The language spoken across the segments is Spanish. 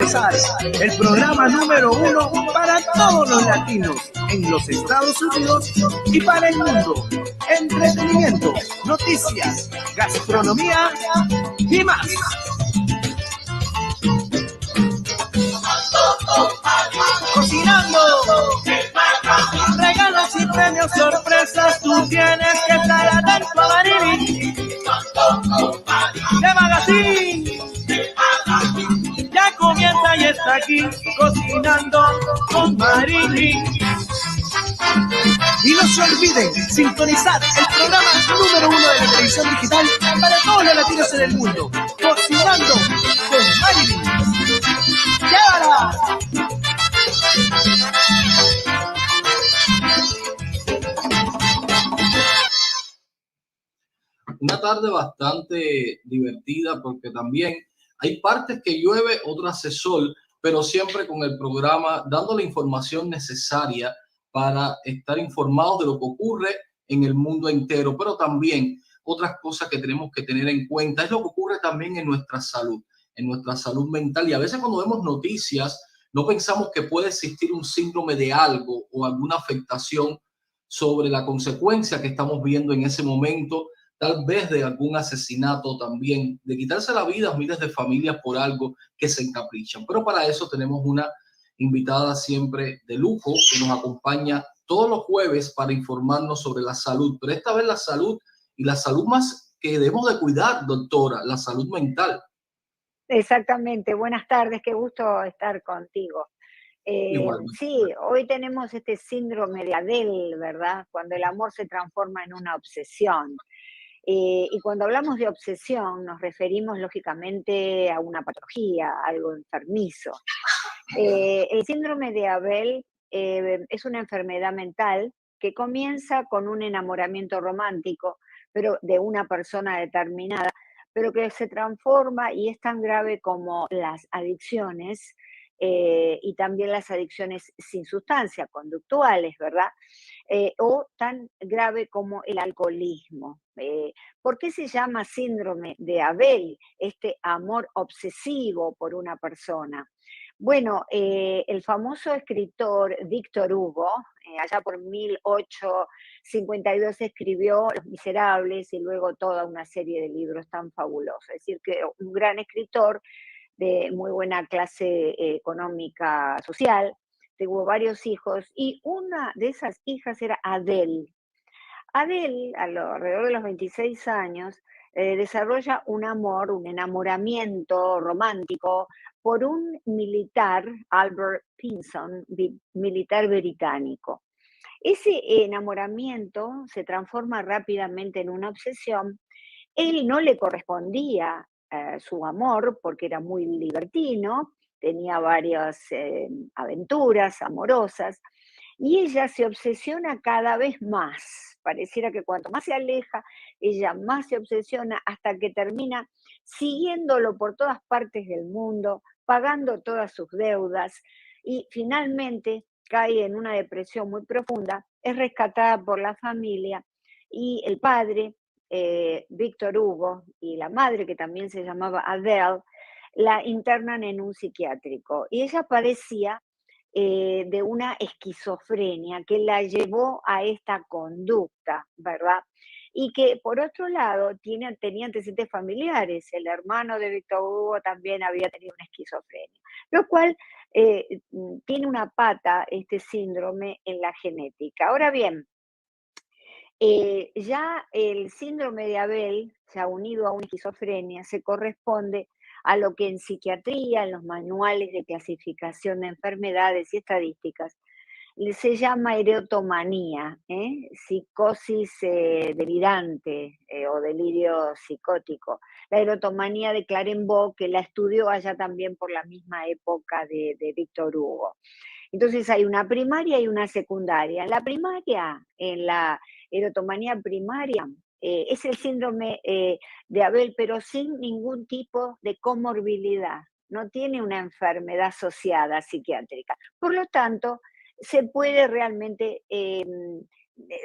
empezar el programa número 1 para todos los latinos en los Estados Unidos y para el mundo. Entretenimiento, noticias, gastronomía y más. Cocinando, regalos y premios, sorpresas, tú tienes que estar atento a Marily. De Magazine, ya comienza y está aquí, Cocinando con Marily. Y no se olviden sintonizar el programa número 1 de la televisión digital para todos los latinos en el mundo, Cocinando con Marily. ¡Llévala! Una tarde bastante divertida porque también hay partes que llueve, otras hace sol, pero siempre con el programa dando la información necesaria para estar informados de lo que ocurre en el mundo entero, pero también otras cosas que tenemos que tener en cuenta es lo que ocurre también en nuestra salud mental. Y a veces cuando vemos noticias no pensamos que puede existir un síndrome de algo o alguna afectación sobre la consecuencia que estamos viendo en ese momento, tal vez de algún asesinato también, de quitarse la vida a miles de familias por algo que se encaprichan. Pero para eso tenemos una invitada siempre de lujo que nos acompaña todos los jueves para informarnos sobre la salud, pero esta vez la salud y la salud más que debemos de cuidar, doctora, la salud mental. Exactamente, buenas tardes, qué gusto estar contigo. Sí, hoy tenemos este síndrome de Adele, ¿verdad? Cuando el amor se transforma en una obsesión. Y cuando hablamos de obsesión nos referimos lógicamente a una patología, algo enfermizo. El síndrome de Abel es una enfermedad mental que comienza con un enamoramiento romántico, pero de una persona determinada, pero que se transforma y es tan grave como las adicciones y también las adicciones sin sustancia, conductuales, ¿verdad? O tan grave como el alcoholismo. ¿Por qué se llama síndrome de Abel, este amor obsesivo por una persona? Bueno, el famoso escritor Víctor Hugo, allá por 1852, escribió Los Miserables y luego toda una serie de libros tan fabulosos. Es decir, que un gran escritor de muy buena clase económica social, tuvo varios hijos y una de esas hijas era Adele. Adele, alrededor de los 26 años, desarrolla un amor, un enamoramiento romántico por un militar, Albert Pinson, militar británico. Ese enamoramiento se transforma rápidamente en una obsesión. Él no le correspondía su amor porque era muy libertino, tenía varias aventuras amorosas, y ella se obsesiona cada vez más. Pareciera que cuanto más se aleja, ella más se obsesiona hasta que termina siguiéndolo por todas partes del mundo, pagando todas sus deudas y finalmente cae en una depresión muy profunda, es rescatada por la familia y el padre, Víctor Hugo, y la madre, que también se llamaba Adele, la internan en un psiquiátrico. Y ella padecía de una esquizofrenia que la llevó a esta conducta, ¿verdad? Y que por otro lado tenía antecedentes familiares. El hermano de Víctor Hugo también había tenido una esquizofrenia, lo cual tiene una pata, este síndrome, en la genética. Ahora bien, ya el síndrome de Abel, ya unido a una esquizofrenia, se corresponde a lo que en psiquiatría, en los manuales de clasificación de enfermedades y estadísticas, se llama erotomanía, psicosis delirante o delirio psicótico. La erotomanía de Clarenbourg, que la estudió allá también por la misma época de Víctor Hugo. Entonces hay una primaria y una secundaria. La primaria, en la erotomanía primaria, es el síndrome de Abel, pero sin ningún tipo de comorbilidad. No tiene una enfermedad asociada psiquiátrica. Por lo tanto, se puede realmente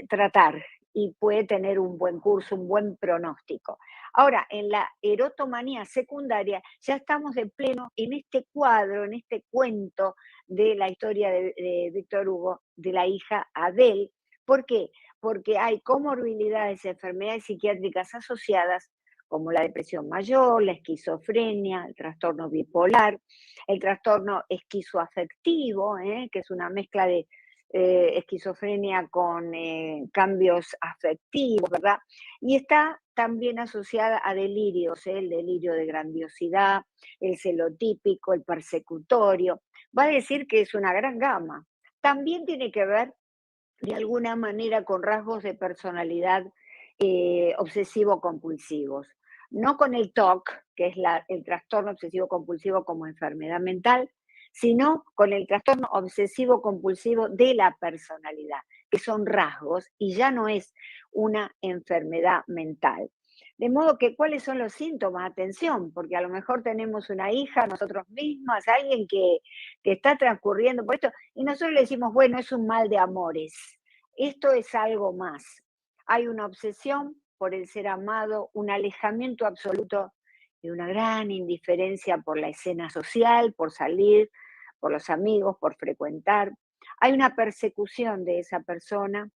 tratar y puede tener un buen curso, un buen pronóstico. Ahora, en la erotomanía secundaria ya estamos de pleno en este cuadro, en este cuento de la historia de Víctor Hugo, de la hija Adele. ¿Por qué? Porque hay comorbilidades, enfermedades psiquiátricas asociadas, como la depresión mayor, la esquizofrenia, el trastorno bipolar, el trastorno esquizoafectivo, que es una mezcla de esquizofrenia con cambios afectivos, ¿verdad? Y está también asociada a delirios, el delirio de grandiosidad, el celotípico, el persecutorio. Va a decir que es una gran gama. También tiene que ver de alguna manera con rasgos de personalidad obsesivo-compulsivos. No con el TOC, que es el trastorno obsesivo-compulsivo como enfermedad mental, sino con el trastorno obsesivo-compulsivo de la personalidad, que son rasgos y ya no es una enfermedad mental. De modo que, ¿cuáles son los síntomas? Atención, porque a lo mejor tenemos una hija, nosotros mismas, alguien que está transcurriendo por esto, y nosotros le decimos, bueno, es un mal de amores. Esto es algo más. Hay una obsesión por el ser amado, un alejamiento absoluto y una gran indiferencia por la escena social, por salir, por los amigos, por frecuentar. Hay una persecución de esa persona.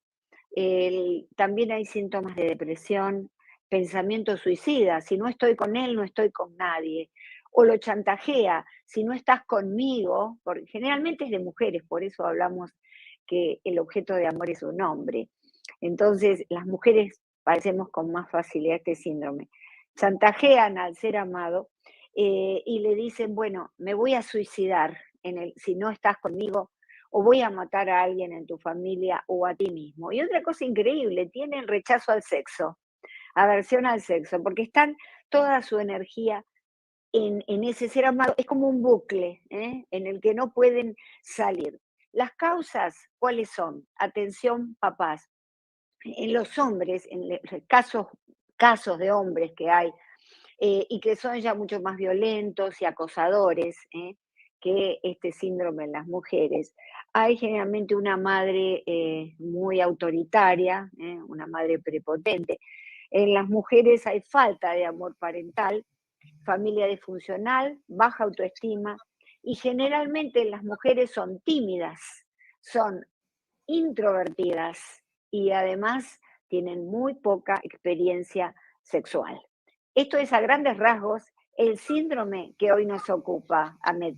También hay síntomas de depresión, pensamiento suicida. Si no estoy con él, no estoy con nadie. O lo chantajea. Si no estás conmigo, porque generalmente es de mujeres, por eso hablamos que el objeto de amor es un hombre. Entonces, las mujeres padecemos con más facilidad este síndrome. Chantajean al ser amado y le dicen, bueno, me voy a suicidar si no estás conmigo, o voy a matar a alguien en tu familia o a ti mismo. Y otra cosa increíble, tienen rechazo al sexo, aversión al sexo, porque están toda su energía en ese ser amado. Es como un bucle en el que no pueden salir. Las causas, ¿cuáles son? Atención, papás. En los hombres, en casos de hombres que hay, y que son ya mucho más violentos y acosadores que este síndrome en las mujeres, hay generalmente una madre muy autoritaria, una madre prepotente. En las mujeres hay falta de amor parental, familia disfuncional, baja autoestima, y generalmente las mujeres son tímidas, son introvertidas y además tienen muy poca experiencia sexual. Esto es a grandes rasgos el síndrome que hoy nos ocupa, Ahmed.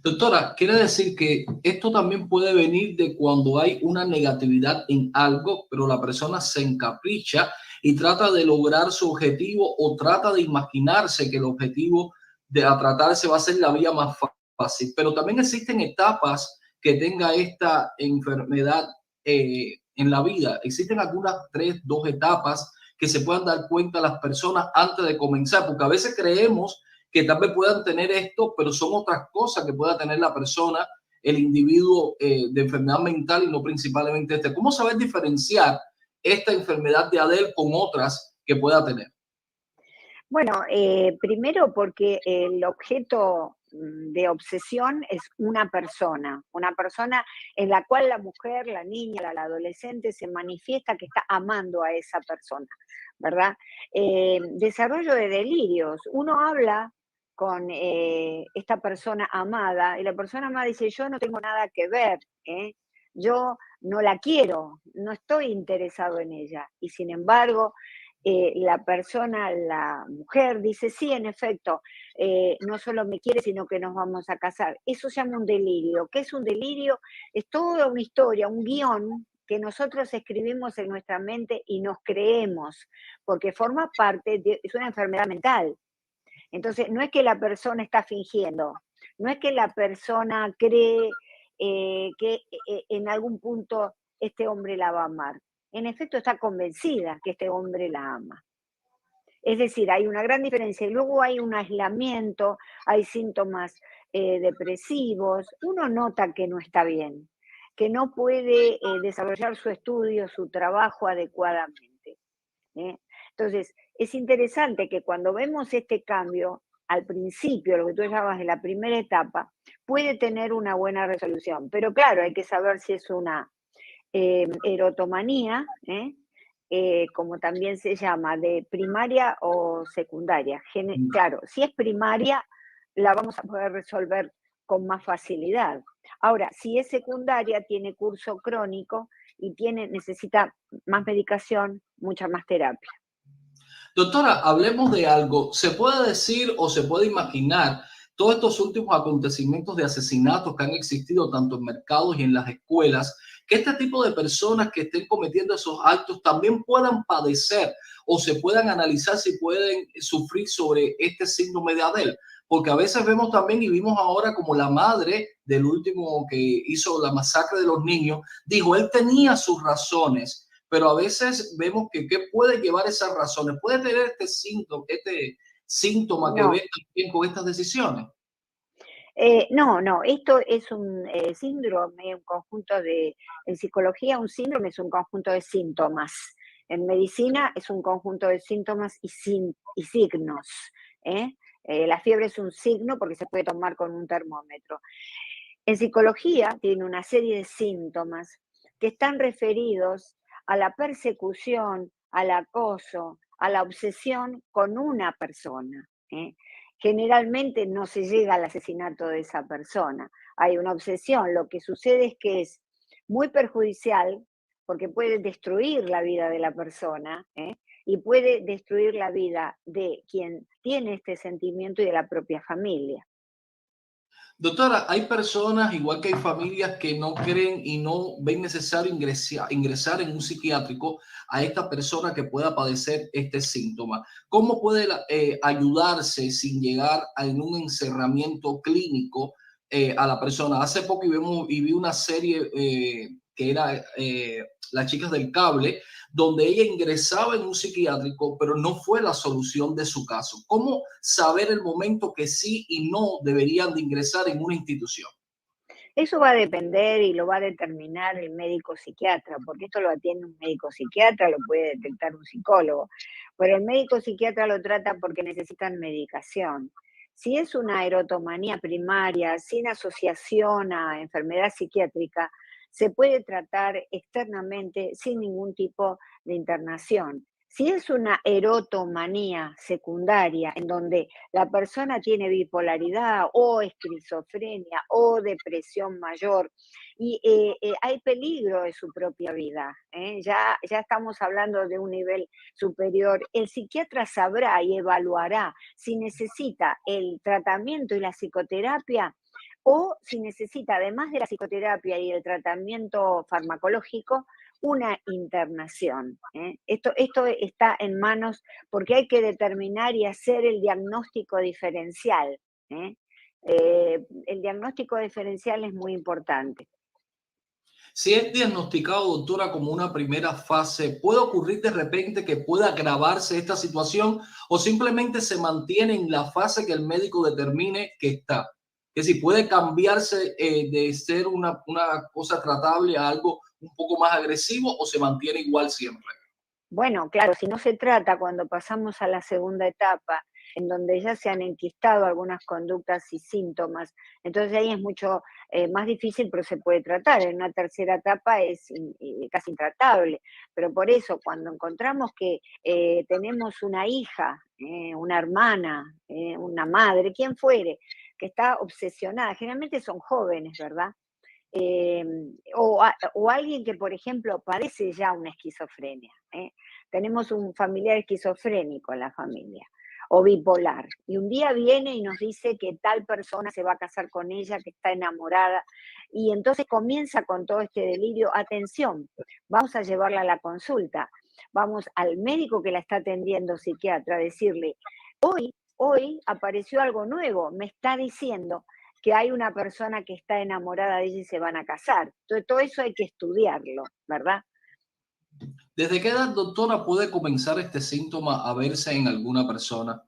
Doctora, quiere decir que esto también puede venir de cuando hay una negatividad en algo, pero la persona se encapricha y trata de lograr su objetivo o trata de imaginarse que el objetivo a tratarse va a ser la vía más fácil. Pero también existen etapas que tenga esta enfermedad en la vida. Existen algunas 2 etapas que se puedan dar cuenta las personas antes de comenzar, porque a veces creemos que tal vez puedan tener esto, pero son otras cosas que pueda tener la persona, el individuo de enfermedad mental y no principalmente este. ¿Cómo saber diferenciar esta enfermedad de Adele con otras que pueda tener? Bueno, primero porque el objeto de obsesión es una persona en la cual la mujer, la niña, la adolescente se manifiesta que está amando a esa persona, ¿verdad? Desarrollo de delirios. Uno habla con esta persona amada y la persona amada dice, yo no tengo nada que ver, yo no la quiero, no estoy interesado en ella. Y sin embargo, la persona, la mujer, dice, sí, en efecto, no solo me quiere, sino que nos vamos a casar. Eso se llama un delirio. ¿Qué es un delirio? Es toda una historia, un guión que nosotros escribimos en nuestra mente y nos creemos, porque forma parte es una enfermedad mental. Entonces, no es que la persona está fingiendo, no es que la persona cree que en algún punto este hombre la va a amar. En efecto, está convencida que este hombre la ama. Es decir, hay una gran diferencia. Y luego hay un aislamiento, hay síntomas depresivos. Uno nota que no está bien, que no puede desarrollar su estudio, su trabajo adecuadamente. Entonces, es interesante que cuando vemos este cambio, al principio, lo que tú llamabas de la primera etapa, puede tener una buena resolución. Pero claro, hay que saber si es una erotomanía, como también se llama, de primaria o secundaria. Claro, si es primaria, la vamos a poder resolver con más facilidad. Ahora, si es secundaria, tiene curso crónico y necesita más medicación, mucha más terapia. Doctora, hablemos de algo. ¿Se puede decir o se puede imaginar todos estos últimos acontecimientos de asesinatos que han existido tanto en mercados y en las escuelas, que este tipo de personas que estén cometiendo esos actos también puedan padecer o se puedan analizar si pueden sufrir sobre este síndrome de Adele? Porque a veces vemos también y vimos ahora como la madre del último que hizo la masacre de los niños dijo, él tenía sus razones, pero a veces vemos que ¿qué puede llevar esas razones? ¿Puede tener este síntoma que No. ve también con estas decisiones? No, esto es un síndrome, un conjunto en psicología un síndrome es un conjunto de síntomas. En medicina es un conjunto de síntomas y signos. ¿eh? La fiebre es un signo porque se puede tomar con un termómetro. En psicología tiene una serie de síntomas que están referidos a la persecución, al acoso, a la obsesión con una persona. Generalmente no se llega al asesinato de esa persona. Hay una obsesión. Lo que sucede es que es muy perjudicial porque puede destruir la vida de la persona y puede destruir la vida de quien tiene este sentimiento y de la propia familia. Doctora, hay personas, igual que hay familias que no creen y no ven necesario ingresar en un psiquiátrico a esta persona que pueda padecer este síntoma. ¿Cómo puede ayudarse sin llegar a un encerramiento clínico a la persona? Hace poco vi una serie que era Las Chicas del Cable, donde ella ingresaba en un psiquiátrico, pero no fue la solución de su caso. ¿Cómo saber el momento que sí y no deberían de ingresar en una institución? Eso va a depender y lo va a determinar el médico psiquiatra, porque esto lo atiende un médico psiquiatra, lo puede detectar un psicólogo, pero el médico psiquiatra lo trata porque necesitan medicación. Si es una erotomanía primaria, sin asociación a enfermedad psiquiátrica, se puede tratar externamente sin ningún tipo de internación. Si es una erotomanía secundaria, en donde la persona tiene bipolaridad o esquizofrenia o depresión mayor y hay peligro de su propia vida, ya estamos hablando de un nivel superior, el psiquiatra sabrá y evaluará si necesita el tratamiento y la psicoterapia o si necesita, además de la psicoterapia y el tratamiento farmacológico, una internación. Esto está en manos porque hay que determinar y hacer el diagnóstico diferencial. El diagnóstico diferencial es muy importante. Si es diagnosticado, doctora, como una primera fase, ¿puede ocurrir de repente que pueda agravarse esta situación o simplemente se mantiene en la fase que el médico determine que está? Que si puede cambiarse de ser una cosa tratable a algo un poco más agresivo o se mantiene igual siempre. Bueno, claro, si no se trata cuando pasamos a la segunda etapa, en donde ya se han enquistado algunas conductas y síntomas, entonces ahí es mucho más difícil, pero se puede tratar. En una tercera etapa es casi intratable, pero por eso cuando encontramos que tenemos una hija, una hermana, una madre, quien fuere, que está obsesionada, generalmente son jóvenes, ¿verdad? O alguien que, por ejemplo, padece ya una esquizofrenia. Tenemos un familiar esquizofrénico en la familia o bipolar, y un día viene y nos dice que tal persona se va a casar con ella, que está enamorada, y entonces comienza con todo este delirio. Atención, vamos a llevarla a la consulta, vamos al médico que la está atendiendo, psiquiatra, a decirle, hoy apareció algo nuevo, me está diciendo que hay una persona que está enamorada de ella y se van a casar. Entonces, todo eso hay que estudiarlo, ¿verdad? ¿Desde qué edad, doctora, puede comenzar este síntoma a verse en alguna persona?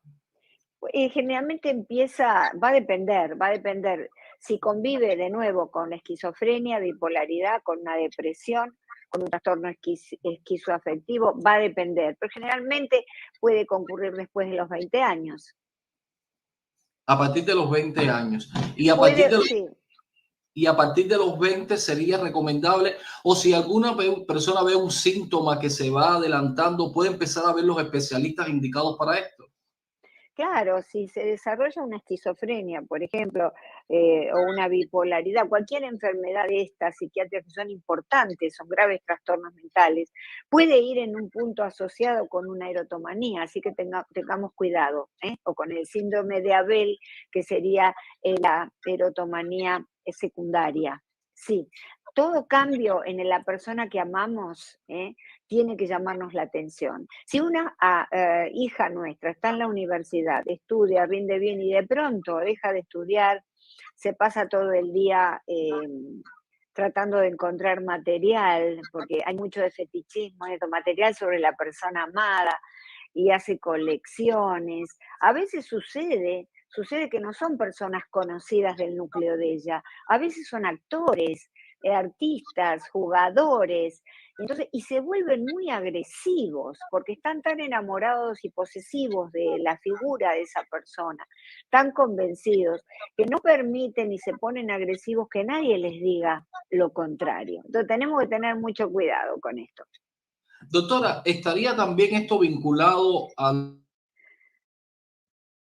Generalmente va a depender si convive de nuevo con esquizofrenia, bipolaridad, con una depresión, con un trastorno esquizoafectivo, va a depender, pero generalmente puede concurrir después de los 20 años. A partir de los 20 años. Y a partir Puede, de los sí. y a partir de los 20 sería recomendable, o si alguna persona ve un síntoma que se va adelantando, puede empezar a ver los especialistas indicados para esto. Claro, si se desarrolla una esquizofrenia, por ejemplo, o una bipolaridad, cualquier enfermedad de estas psiquiátricas que son importantes, son graves trastornos mentales, puede ir en un punto asociado con una erotomanía, así que tengamos cuidado, ¿eh? O con el síndrome de Abel, que sería la erotomanía secundaria. Sí, todo cambio en la persona que amamos, tiene que llamarnos la atención. Si una hija nuestra está en la universidad, estudia, rinde bien y de pronto deja de estudiar, se pasa todo el día tratando de encontrar material, porque hay mucho de fetichismo, esto, material sobre la persona amada, y hace colecciones. A veces sucede que no son personas conocidas del núcleo de ella, a veces son actores, artistas, jugadores, entonces, y se vuelven muy agresivos porque están tan enamorados y posesivos de la figura de esa persona, tan convencidos, que no permiten y se ponen agresivos que nadie les diga lo contrario. Entonces, tenemos que tener mucho cuidado con esto. Doctora, ¿estaría también esto vinculado al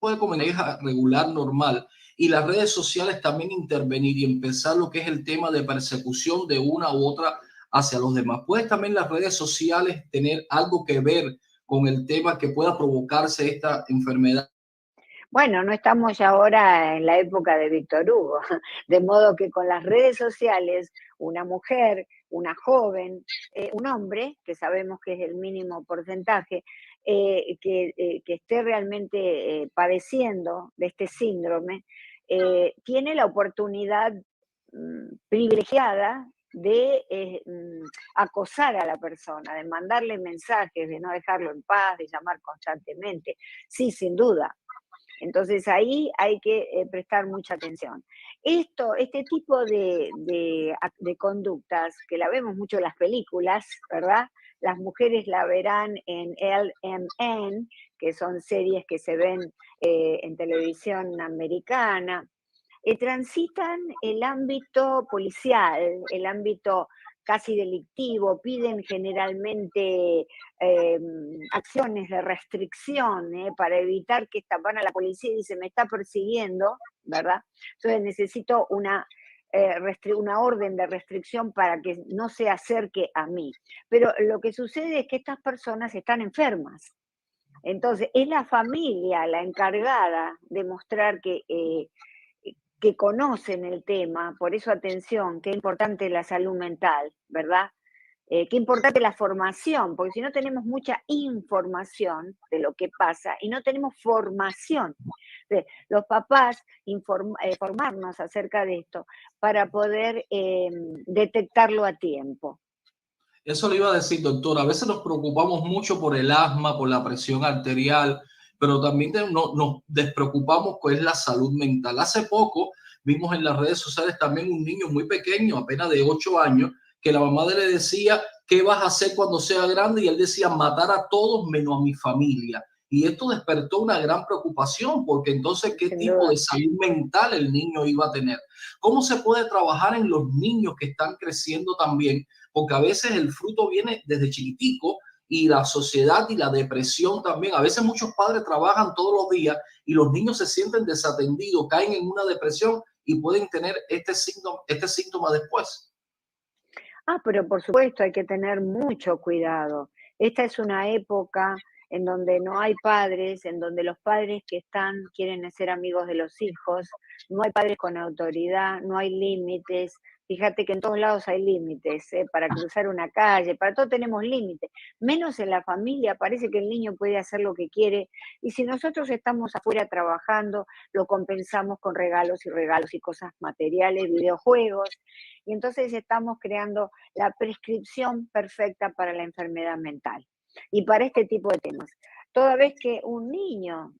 de comunidad regular normal y las redes sociales también intervenir y empezar lo que es el tema de persecución de una u otra hacia los demás? ¿Puede también las redes sociales tener algo que ver con el tema que pueda provocarse esta enfermedad? Bueno, no estamos ya ahora en la época de Víctor Hugo, de modo que con las redes sociales, una mujer, una joven, un hombre, que sabemos que es el mínimo porcentaje, que esté realmente padeciendo de este síndrome, tiene la oportunidad privilegiada de acosar a la persona, de mandarle mensajes, de no dejarlo en paz, de llamar constantemente. Sí, sin duda. Entonces ahí hay que prestar mucha atención. Este tipo de conductas, que la vemos mucho en las películas, ¿verdad? Las mujeres la verán en LMN, que son series que se ven en televisión americana, transitan el ámbito policial, el ámbito casi delictivo, piden generalmente acciones de restricción para evitar que van a la policía y dicen, me está persiguiendo, ¿verdad? Entonces necesito una orden de restricción para que no se acerque a mí. Pero lo que sucede es que estas personas están enfermas. Entonces, es la familia la encargada de mostrar que conocen el tema, por eso atención, qué importante la salud mental, ¿verdad? Qué importante la formación, porque si no tenemos mucha información de lo que pasa y no tenemos formación, los papás formarnos acerca de esto para poder detectarlo a tiempo. Eso le iba a decir, doctor. A veces nos preocupamos mucho por el asma, por la presión arterial, pero también nos despreocupamos con la salud mental. Hace poco vimos en las redes sociales también un niño muy pequeño, apenas de 8 años, que la mamá le decía, ¿qué vas a hacer cuando sea grande? Y él decía, matar a todos menos a mi familia. Y esto despertó una gran preocupación, porque entonces, ¿qué Sin tipo duda. de salud mental el niño iba a tener? ¿Cómo se puede trabajar en los niños que están creciendo también? Porque a veces el fruto viene desde chiquitico y la sociedad y la depresión también. A veces muchos padres trabajan todos los días y los niños se sienten desatendidos, caen en una depresión y pueden tener este síntoma después. Pero por supuesto hay que tener mucho cuidado. Esta es una época en donde no hay padres, en donde los padres que están quieren ser amigos de los hijos, no hay padres con autoridad, no hay límites. Fíjate que en todos lados hay límites, para cruzar una calle, para todo tenemos límites, menos en la familia, parece que el niño puede hacer lo que quiere y si nosotros estamos afuera trabajando, lo compensamos con regalos y cosas materiales, videojuegos, y entonces estamos creando la prescripción perfecta para la enfermedad mental y para este tipo de temas. Toda vez que un niño,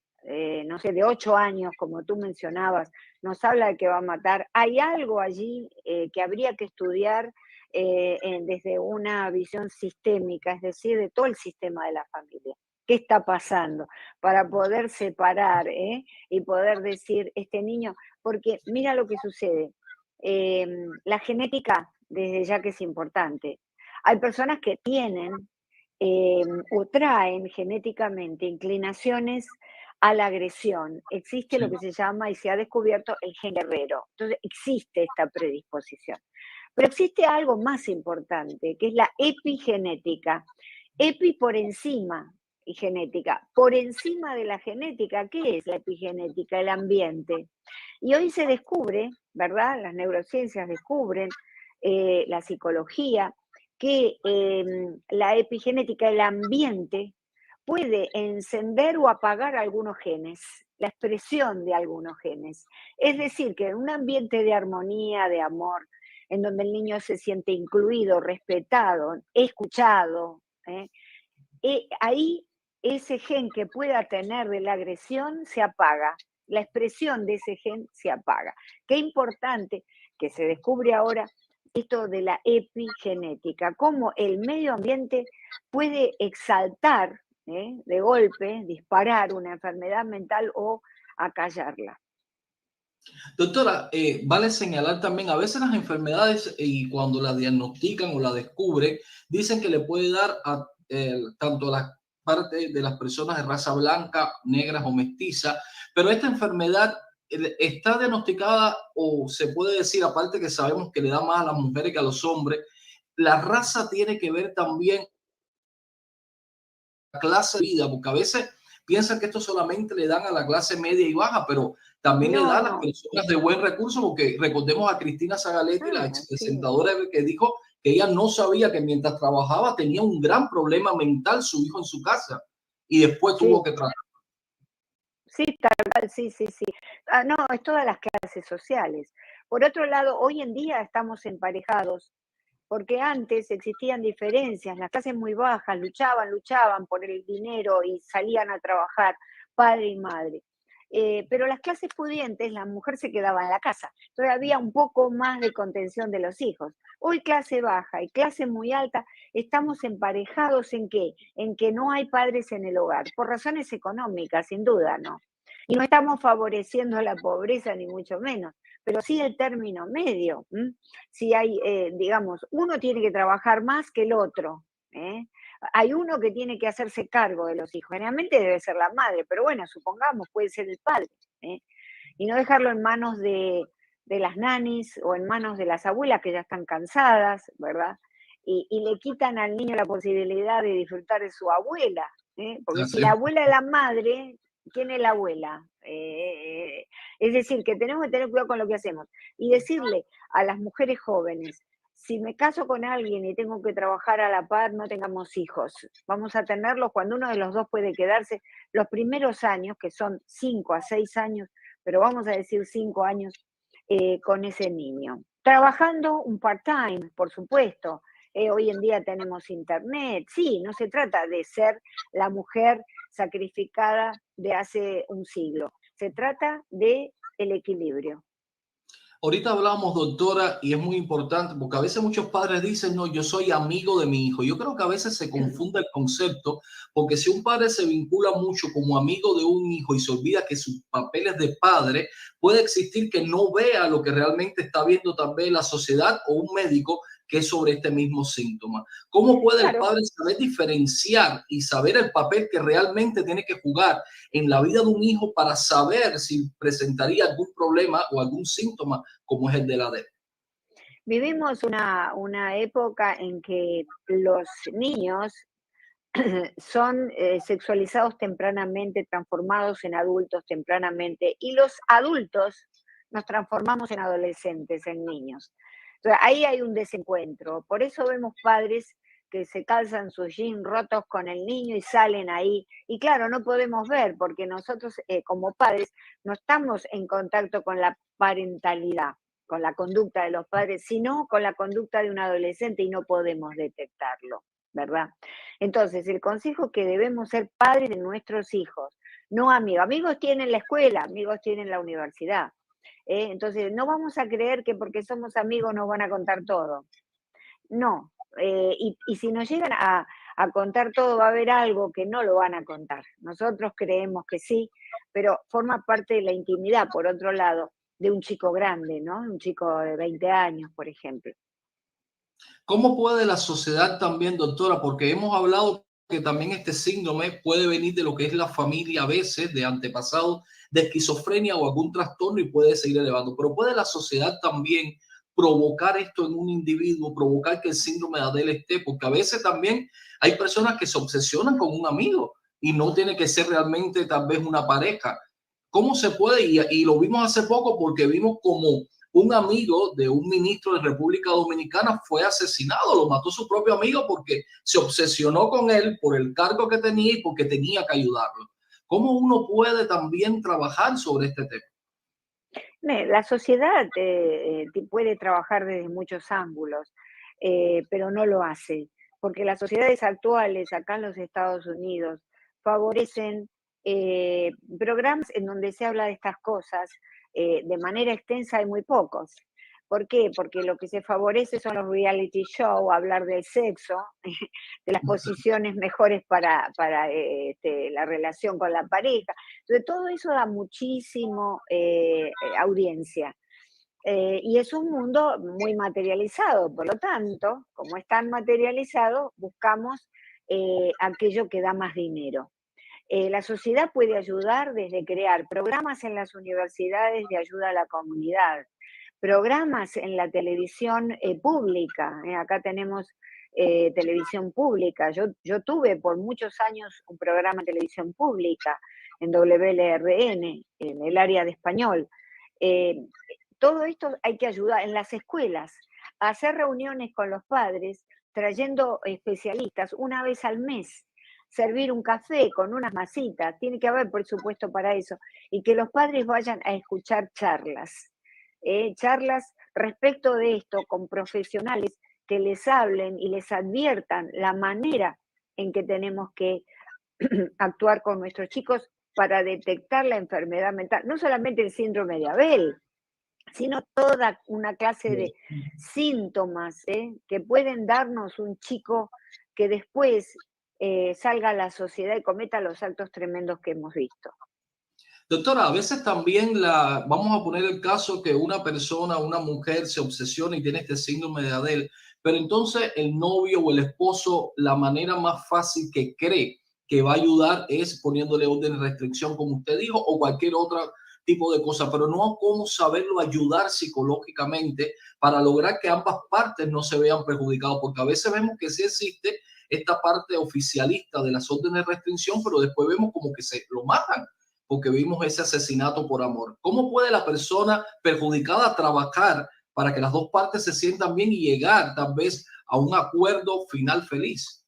no sé, de 8 años, como tú mencionabas, nos habla de que va a matar, hay algo allí que habría que estudiar desde una visión sistémica, es decir, de todo el sistema de la familia. ¿Qué está pasando? Para poder separar y poder decir, este niño, porque mira lo que sucede. La genética, desde ya que es importante. Hay personas que tienen o traen genéticamente inclinaciones a la agresión. Existe lo Sí. que se llama y se ha descubierto el gen guerrero. Entonces existe esta predisposición. Pero existe algo más importante, que es la epigenética. Epi por encima y genética. Por encima de la genética, ¿qué es la epigenética? El ambiente. Y hoy se descubre, ¿verdad? Las neurociencias descubren, la psicología, que la epigenética, el ambiente, puede encender o apagar algunos genes, la expresión de algunos genes. Es decir, que en un ambiente de armonía, de amor, en donde el niño se siente incluido, respetado, escuchado, ahí ese gen que pueda tener de la agresión se apaga, la expresión de ese gen se apaga. Qué importante que se descubre ahora esto de la epigenética, cómo el medio ambiente puede exaltar, de golpe, disparar una enfermedad mental o acallarla. Doctora, vale señalar también, a veces las enfermedades y cuando las diagnostican o la descubren, dicen que le puede dar a tanto a las partes de las personas de raza blanca, negras o mestiza, pero esta enfermedad está diagnosticada o se puede decir, aparte que sabemos que le da más a las mujeres que a los hombres, la raza tiene que ver también la clase de vida, porque a veces piensan que esto solamente le dan a la clase media y baja, pero también le No, da a las no. personas de buen recurso, porque recordemos a Cristina Zagaletti, la Ah, ex sí. presentadora, que dijo que ella no sabía que mientras trabajaba tenía un gran problema mental su hijo en su casa y después tuvo Sí, que trabajar. sí, tal cual, sí, sí, sí. Ah, no, es todas las clases sociales. Por otro lado, hoy en día estamos emparejados, porque antes existían diferencias, las clases muy bajas luchaban por el dinero y salían a trabajar, padre y madre. Pero las clases pudientes, la mujer se quedaba en la casa. Entonces había un poco más de contención de los hijos. Hoy clase baja y clase muy alta, estamos emparejados ¿en qué? En que no hay padres en el hogar, por razones económicas, sin duda, ¿no? Y no estamos favoreciendo la pobreza, ni mucho menos, pero sí el término medio. Si hay, digamos, uno tiene que trabajar más que el otro. ¿eh? Hay uno que tiene que hacerse cargo de los hijos. Generalmente debe ser la madre, pero bueno, supongamos, puede ser el padre. ¿eh? Y no dejarlo en manos de las nanis o en manos de las abuelas que ya están cansadas, ¿verdad? Y le quitan al niño la posibilidad de disfrutar de su abuela. Porque si Así la es. abuela es la madre, ¿quién es la abuela? Es decir, que tenemos que tener cuidado con lo que hacemos. Y decirle a las mujeres jóvenes, si me caso con alguien y tengo que trabajar a la par, no tengamos hijos. Vamos a tenerlos cuando uno de los dos puede quedarse los primeros años, que son 5 a 6 años, pero vamos a decir 5 años con ese niño. Trabajando un part-time, por supuesto. Hoy en día tenemos internet. Sí, no se trata de ser la mujer sacrificada de hace un siglo. Se trata de el equilibrio. Ahorita hablábamos, doctora, y es muy importante porque a veces muchos padres dicen, no, yo soy amigo de mi hijo. Yo creo que a veces se confunde el concepto porque si un padre se vincula mucho como amigo de un hijo y se olvida que sus papeles de padre, puede existir que no vea lo que realmente está viendo también la sociedad o un médico que es sobre este mismo síntoma. ¿Cómo puede el Claro, padre saber diferenciar y saber el papel que realmente tiene que jugar en la vida de un hijo para saber si presentaría algún problema o algún síntoma como es el de la D? vivimos una época en que los niños son sexualizados tempranamente, transformados en adultos tempranamente, y los adultos nos transformamos en adolescentes, en niños. Entonces, ahí hay un desencuentro. Por eso vemos padres que se calzan sus jeans rotos con el niño y salen ahí. Y claro, no podemos ver porque nosotros como padres no estamos en contacto con la parentalidad, con la conducta de los padres, sino con la conducta de un adolescente y no podemos detectarlo, ¿verdad? Entonces, el consejo es que debemos ser padres de nuestros hijos, no amigos. Amigos tienen la escuela, amigos tienen la universidad. Entonces, no vamos a creer que porque somos amigos nos van a contar todo. No. Y si nos llegan a contar todo, va a haber algo que no lo van a contar. Nosotros creemos que sí, pero forma parte de la intimidad, por otro lado, de un chico grande, ¿no? Un chico de 20 años, por ejemplo. ¿Cómo puede la sociedad también, doctora? Porque hemos hablado que también este síndrome puede venir de lo que es la familia a veces, de antepasados de esquizofrenia o algún trastorno y puede seguir elevando. Pero puede la sociedad también provocar esto en un individuo, provocar que el síndrome de Adele esté, porque a veces también hay personas que se obsesionan con un amigo y no tiene que ser realmente tal vez una pareja. ¿Cómo se puede? Y lo vimos hace poco porque vimos como un amigo de un ministro de República Dominicana fue asesinado, lo mató su propio amigo porque se obsesionó con él por el cargo que tenía y porque tenía que ayudarlo. ¿Cómo uno puede también trabajar sobre este tema? La sociedad puede trabajar desde muchos ángulos, pero no lo hace, porque las sociedades actuales acá en los Estados Unidos favorecen programas en donde se habla de estas cosas de manera extensa, hay muy pocos. ¿Por qué? Porque lo que se favorece son los reality shows, hablar del sexo, de las posiciones mejores para la relación con la pareja. Entonces, todo eso da muchísimo audiencia. Y es un mundo muy materializado, por lo tanto, como es tan materializado, buscamos aquello que da más dinero. La sociedad puede ayudar desde crear programas en las universidades de ayuda a la comunidad, programas en la televisión pública. Acá tenemos televisión pública. Yo tuve por muchos años un programa de televisión pública en WLRN, en el área de español. Eh, Todo esto hay que ayudar en las escuelas, a hacer reuniones con los padres, trayendo especialistas una vez al mes, servir un café con unas masitas, tiene que haber presupuesto para eso, y que los padres vayan a escuchar charlas, charlas respecto de esto con profesionales que les hablen y les adviertan la manera en que tenemos que actuar con nuestros chicos para detectar la enfermedad mental, no solamente el síndrome de Abel, sino toda una clase de síntomas que pueden darnos un chico que después salga a la sociedad y cometa los actos tremendos que hemos visto. Doctora, a veces también vamos a poner el caso que una persona, una mujer se obsesiona y tiene este síndrome de Adele, pero entonces el novio o el esposo, la manera más fácil que cree que va a ayudar es poniéndole orden de restricción, como usted dijo, o cualquier otro tipo de cosa, pero no cómo saberlo ayudar psicológicamente para lograr que ambas partes no se vean perjudicadas, porque a veces vemos que sí existe esta parte oficialista de las órdenes de restricción, pero después vemos como que se lo matan porque vimos ese asesinato por amor. ¿Cómo puede la persona perjudicada trabajar para que las dos partes se sientan bien y llegar tal vez a un acuerdo final feliz?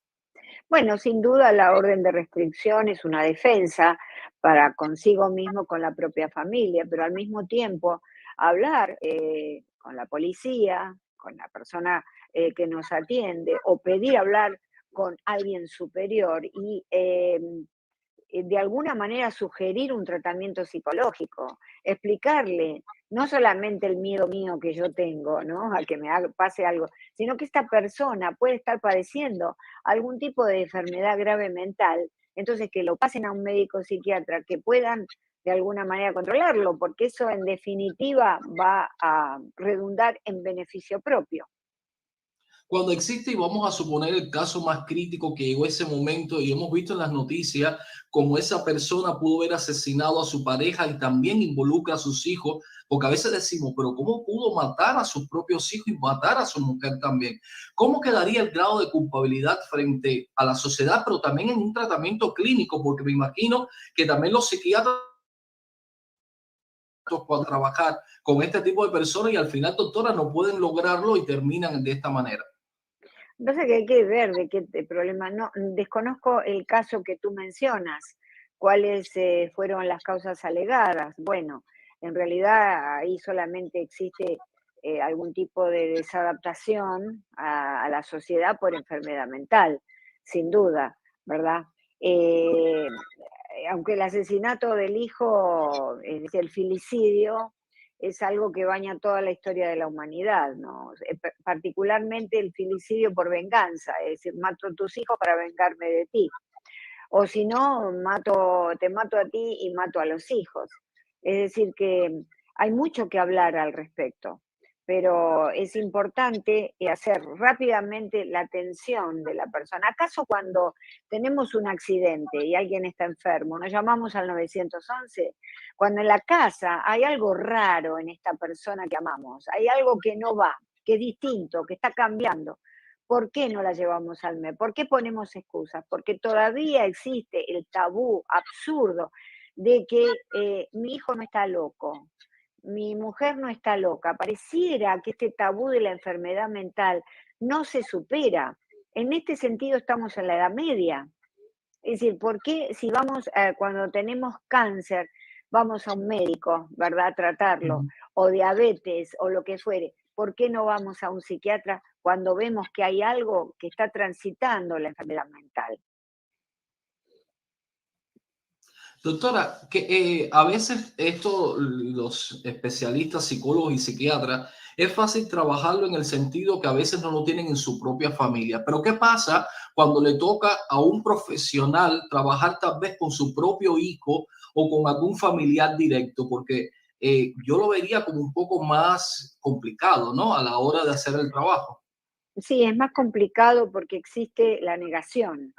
Bueno, sin duda la orden de restricción es una defensa para consigo mismo, con la propia familia, pero al mismo tiempo hablar con la policía, con la persona que nos atiende, o pedir hablar con alguien superior y de alguna manera sugerir un tratamiento psicológico, explicarle no solamente el miedo mío que yo tengo, ¿no? A que pase algo, sino que esta persona puede estar padeciendo algún tipo de enfermedad grave mental, entonces que lo pasen a un médico psiquiatra, que puedan de alguna manera controlarlo, porque eso en definitiva va a redundar en beneficio propio. Cuando existe, y vamos a suponer el caso más crítico que llegó ese momento, y hemos visto en las noticias cómo esa persona pudo haber asesinado a su pareja y también involucra a sus hijos, porque a veces decimos, pero ¿cómo pudo matar a sus propios hijos y matar a su mujer también? ¿Cómo quedaría el grado de culpabilidad frente a la sociedad, pero también en un tratamiento clínico? Porque me imagino que también los psiquiatras cuando trabajar con este tipo de personas y al final, doctora, no pueden lograrlo y terminan de esta manera. Pasa que hay que ver de qué problema. No, desconozco el caso que tú mencionas, cuáles fueron las causas alegadas. Bueno, en realidad ahí solamente existe algún tipo de desadaptación a la sociedad por enfermedad mental, sin duda, ¿verdad? Eh, Aunque el asesinato del hijo, es decir, el filicidio, es algo que baña toda la historia de la humanidad, ¿no? Particularmente el filicidio por venganza, es decir, mato a tus hijos para vengarme de ti. O si no, te mato a ti y mato a los hijos. Es decir, que Hay mucho que hablar al respecto, pero es importante hacer rápidamente la atención de la persona. ¿Acaso cuando tenemos un accidente y alguien está enfermo, nos llamamos al 911? Cuando en la casa hay algo raro en esta persona que amamos, hay algo que no va, que es distinto, que está cambiando. ¿Por qué no la llevamos al MED? ¿Por qué ponemos excusas? Porque todavía existe el tabú absurdo de que mi hijo no está loco, mi mujer no está loca. Pareciera que este tabú de la enfermedad mental no se supera. En este sentido estamos en la Edad Media. Es decir, ¿por qué si vamos, cuando tenemos cáncer, vamos a un médico, ¿verdad? A tratarlo, o diabetes, o lo que fuere? ¿Por qué no vamos a un psiquiatra cuando vemos que hay algo que está transitando la enfermedad mental? Doctora, que a veces esto, los especialistas, psicólogos y psiquiatras, es fácil trabajarlo en el sentido que a veces no lo tienen en su propia familia. Pero ¿qué pasa cuando le toca a un profesional trabajar tal vez con su propio hijo o con algún familiar directo? Porque yo lo vería como un poco más complicado, ¿no? A la hora de hacer el trabajo. Sí, es más complicado porque existe la negación.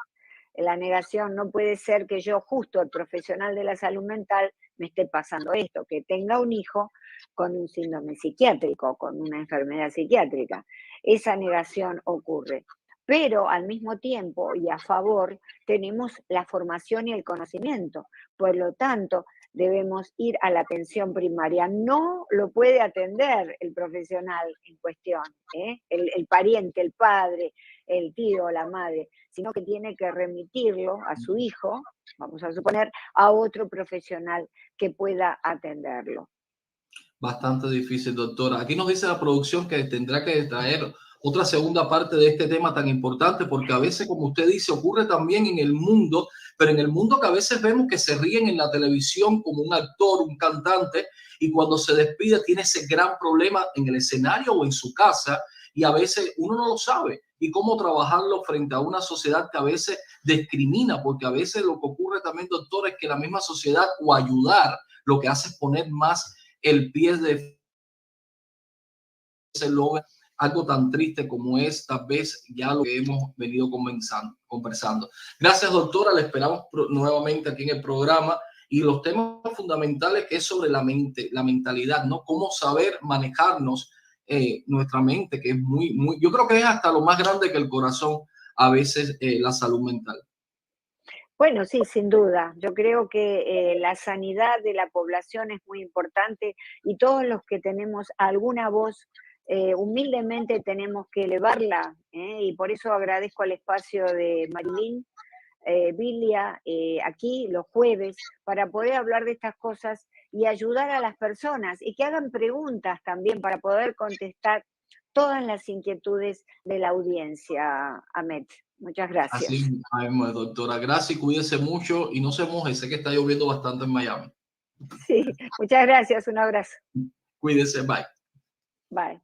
La negación no puede ser que yo, justo el profesional de la salud mental, me esté pasando esto, que tenga un hijo con un síndrome psiquiátrico, con una enfermedad psiquiátrica. Esa negación ocurre. Pero al mismo tiempo y a favor tenemos la formación y el conocimiento. Por lo tanto, debemos ir a la atención primaria. No lo puede atender el profesional en cuestión, ¿eh? El pariente, el padre, el tío, la madre, sino que tiene que remitirlo a su hijo, vamos a suponer, a otro profesional que pueda atenderlo. Bastante difícil, doctora. Aquí nos dice la producción que tendrá que traer otra segunda parte de este tema tan importante, porque a veces, como usted dice, ocurre también en el mundo, pero en el mundo que a veces vemos que se ríen en la televisión como un actor, un cantante, y cuando se despide tiene ese gran problema en el escenario o en su casa, y a veces uno no lo sabe. Y cómo trabajarlo frente a una sociedad que a veces discrimina, porque a veces lo que ocurre también, doctora, es que la misma sociedad o ayudar lo que hace es poner más el pie de ese logo, algo tan triste como es tal vez ya lo que hemos venido conversando. Gracias, doctora. Le esperamos nuevamente aquí en el programa y los temas fundamentales que es sobre la mente, la mentalidad, ¿no? Cómo saber manejarnos nuestra mente, que es muy, yo creo que es hasta lo más grande que el corazón, a veces la salud mental. Bueno, sí, sin duda. Yo creo que la sanidad de la población es muy importante y todos los que tenemos alguna voz, humildemente tenemos que elevarla, ¿eh? Y por eso agradezco al espacio de Marilyn, Bilia, aquí los jueves, para poder hablar de estas cosas y ayudar a las personas y que hagan preguntas también para poder contestar todas las inquietudes de la audiencia, Ahmed. Muchas Así gracias. mismo, doctora. Gracias, cuídese mucho y no se moje. Sé que está lloviendo bastante en Miami. Sí, muchas gracias. Un abrazo. Cuídese, bye. Bye.